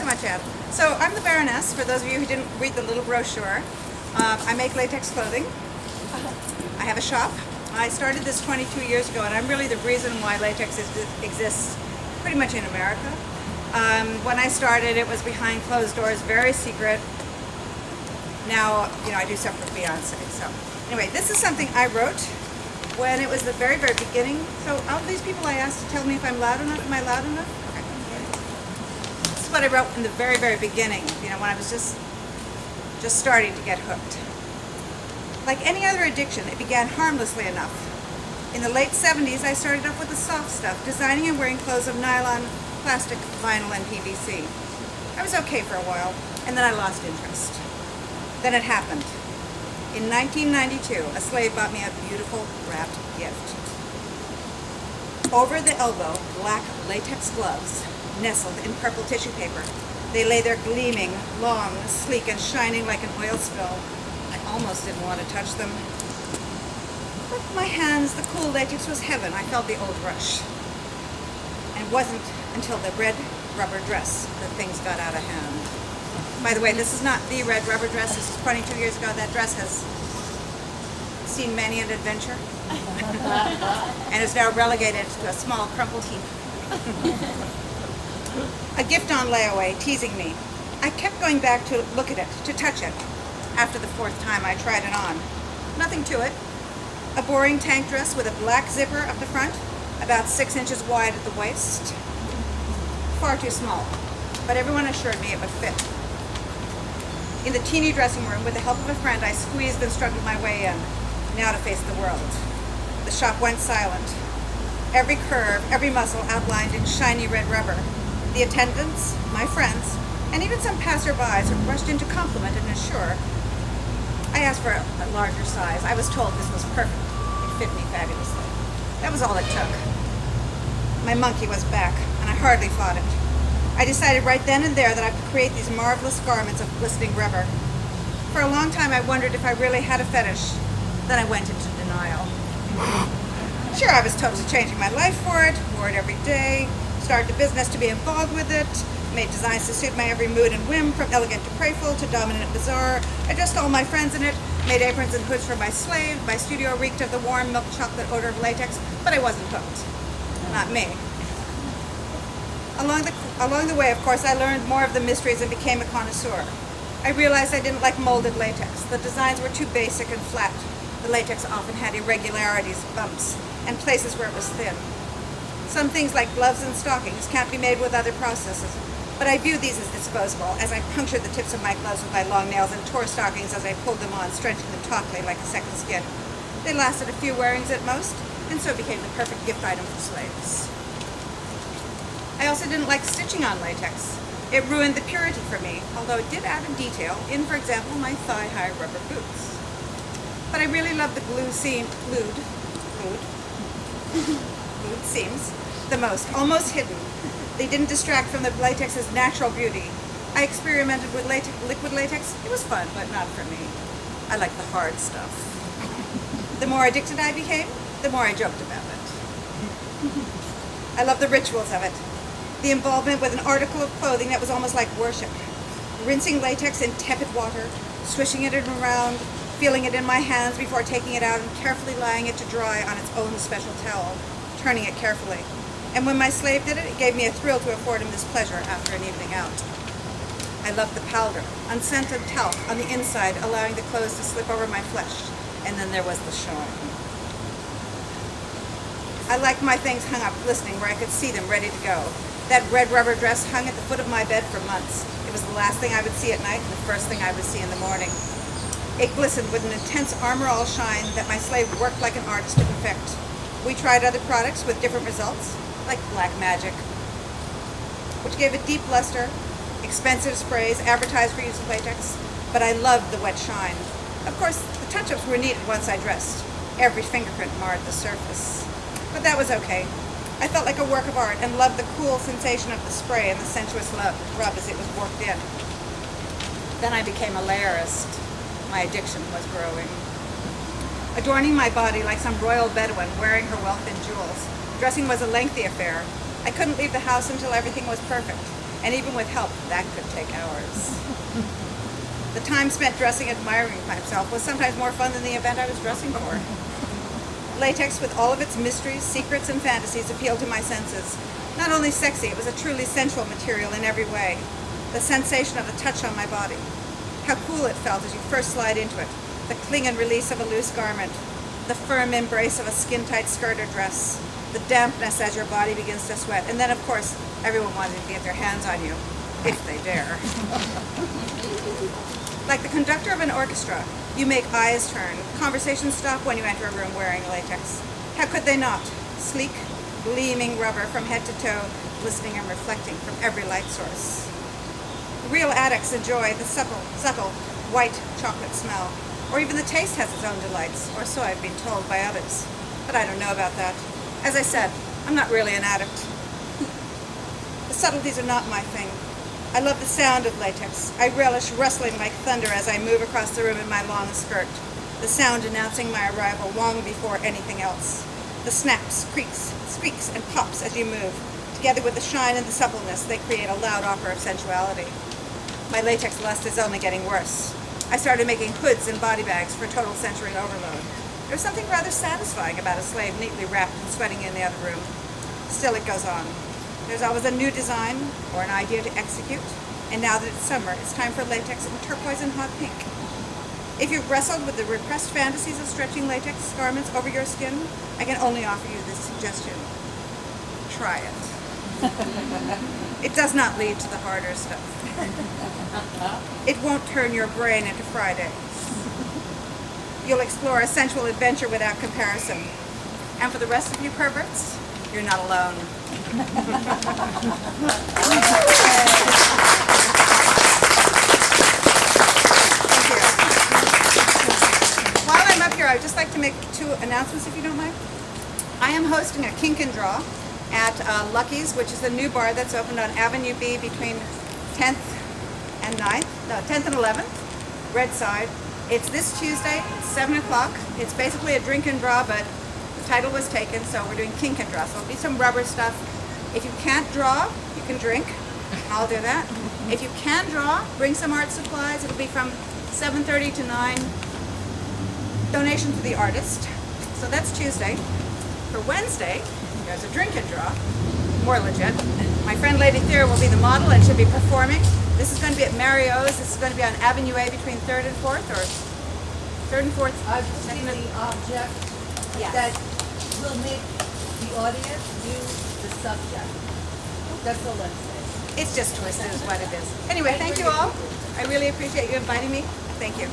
so much, Anne. So I'm the Baroness, for those of you who didn't read the little brochure. I make latex clothing. I have a shop. I started this 22 years ago, and I'm really the reason why latex exists pretty much in America. When I started, it was behind closed doors, very secret. Now, I do stuff for Beyonce. So anyway, this is something I wrote when it was the very, very beginning. So all these people I asked to tell me if I'm loud enough. Am I loud enough? Okay. This is what I wrote in the very, very beginning, when I was just starting to get hooked. Like any other addiction, it began harmlessly enough. In the late 70s, I started off with the soft stuff, designing and wearing clothes of nylon, plastic, vinyl, and PVC. I was okay for a while, and then I lost interest. Then it happened. In 1992, a slave bought me a beautiful wrapped gift. Over the elbow, black latex gloves nestled in purple tissue paper. They lay there gleaming, long, sleek, and shining like an oil spill. I almost didn't want to touch them. But my hands, the cool latex was heaven. I felt the old rush. And it wasn't until the red rubber dress that things got out of hand. By the way, this is not the red rubber dress. This is 22 years ago. That dress has seen many an adventure and is now relegated to a small crumpled heap. A gift on layaway, teasing me. I kept going back to look at it, to touch it. After the fourth time, I tried it on. Nothing to it. A boring tank dress with a black zipper up the front, about 6 inches wide at the waist. Far too small, but everyone assured me it would fit. In the teeny dressing room, with the help of a friend, I squeezed and struggled my way in, now to face the world. The shop went silent. Every curve, every muscle outlined in shiny red rubber. The attendants, my friends, and even some passerbys rushed in to compliment and assure. I asked for a larger size. I was told this was perfect. It fit me fabulously. That was all it took. My monkey was back, and I hardly fought it. I decided right then and there that I could create these marvelous garments of glistening rubber. For a long time I wondered if I really had a fetish. Then I went into denial. Sure, I was totally changing my life for it, wore it every day, started a business to be involved with it, made designs to suit my every mood and whim, from elegant to prayful to dominant and bizarre. I dressed all my friends in it, made aprons and hoods for my slave. My studio reeked of the warm milk chocolate odor of latex, but I wasn't hooked. Not me. Along the way, of course, I learned more of the mysteries and became a connoisseur. I realized I didn't like molded latex. The designs were too basic and flat. The latex often had irregularities, bumps, and places where it was thin. Some things like gloves and stockings can't be made with other processes, but I view these as disposable, as I punctured the tips of my gloves with my long nails and tore stockings as I pulled them on, stretching them tautly like a second skin. They lasted a few wearings at most, and so became the perfect gift item for slaves. I also didn't like stitching on latex. It ruined the purity for me, although it did add a detail in, for example, my thigh-high rubber boots. But I really loved the glued seams the most, almost hidden. They didn't distract from the latex's natural beauty. I experimented with liquid latex. It was fun, but not for me. I like the hard stuff. The more addicted I became, the more I joked about it. I love the rituals of it. The involvement with an article of clothing that was almost like worship. Rinsing latex in tepid water, swishing it around, feeling it in my hands before taking it out and carefully laying it to dry on its own special towel, turning it carefully. And when my slave did it, it gave me a thrill to afford him this pleasure after an evening out. I loved the powder, unscented talc on the inside, allowing the clothes to slip over my flesh. And then there was the shine. I liked my things hung up glistening where I could see them ready to go. That red rubber dress hung at the foot of my bed for months. It was the last thing I would see at night and the first thing I would see in the morning. It glistened with an intense armor-all shine that my slave worked like an artist to perfect. We tried other products with different results, like Black Magic, which gave a deep luster, expensive sprays advertised for use with latex, but I loved the wet shine. Of course, the touch-ups were needed once I dressed. Every fingerprint marred the surface. But that was okay. I felt like a work of art and loved the cool sensation of the spray and the sensuous rub as it was worked in. Then I became a layerist. My addiction was growing. Adorning my body like some royal Bedouin, wearing her wealth in jewels. Dressing was a lengthy affair. I couldn't leave the house until everything was perfect. And even with help, that could take hours. The time spent dressing and admiring myself was sometimes more fun than the event I was dressing for. Latex, with all of its mysteries, secrets, and fantasies, appealed to my senses. Not only sexy, it was a truly sensual material in every way. The sensation of the touch on my body. How cool it felt as you first slide into it. The cling and release of a loose garment. The firm embrace of a skin-tight skirt or dress. The dampness as your body begins to sweat. And then, of course, everyone wanted to get their hands on you, if they dare. Like the conductor of an orchestra, you make eyes turn. Conversations stop when you enter a room wearing latex. How could they not? Sleek, gleaming rubber from head to toe, glistening and reflecting from every light source. Real addicts enjoy the subtle white chocolate smell, or even the taste has its own delights, or so I've been told by others. But I don't know about that. As I said, I'm not really an addict. The subtleties are not my thing. I love the sound of latex. I relish rustling like thunder as I move across the room in my long skirt, the sound announcing my arrival long before anything else. The snaps, creaks, squeaks, and pops as you move. Together with the shine and the suppleness, they create a loud opera of sensuality. My latex lust is only getting worse. I started making hoods and body bags for total sensory overload. There was something rather satisfying about a slave neatly wrapped and sweating in the other room. Still, it goes on. There's always a new design or an idea to execute. And now that it's summer, it's time for latex in turquoise and hot pink. If you've wrestled with the repressed fantasies of stretching latex garments over your skin, I can only offer you this suggestion. Try it. It does not lead to the harder stuff. It won't turn your brain into fried eggs. You'll explore a sensual adventure without comparison. And for the rest of you perverts, you're not alone. Thank you. While I'm up here, I would just like to make 2 announcements, if you don't mind. I am hosting a kink and draw at Lucky's, which is a new bar that's opened on Avenue B between 10th and 11th, Red Side. It's this Tuesday, 7 o'clock. It's basically a drink and draw, but the title was taken, so we're doing kink and draw. So it'll be some rubber stuff. If you can't draw, you can drink. I'll do that. If you can draw, bring some art supplies. It'll be from 7:30 to 9. Donation to the artist. So that's Tuesday. For Wednesday, there's a drink and draw. More legit. My friend Lady Thera will be the model and she'll be performing. This is going to be at Mario's. This is going to be on Avenue A between 3rd and 4th, or 3rd and 4th. I've seen the object that will make the audience do the subject. That's all I'm saying. It's just twisted is what it is. Anyway, thank you all. I really appreciate you inviting me. Thank you.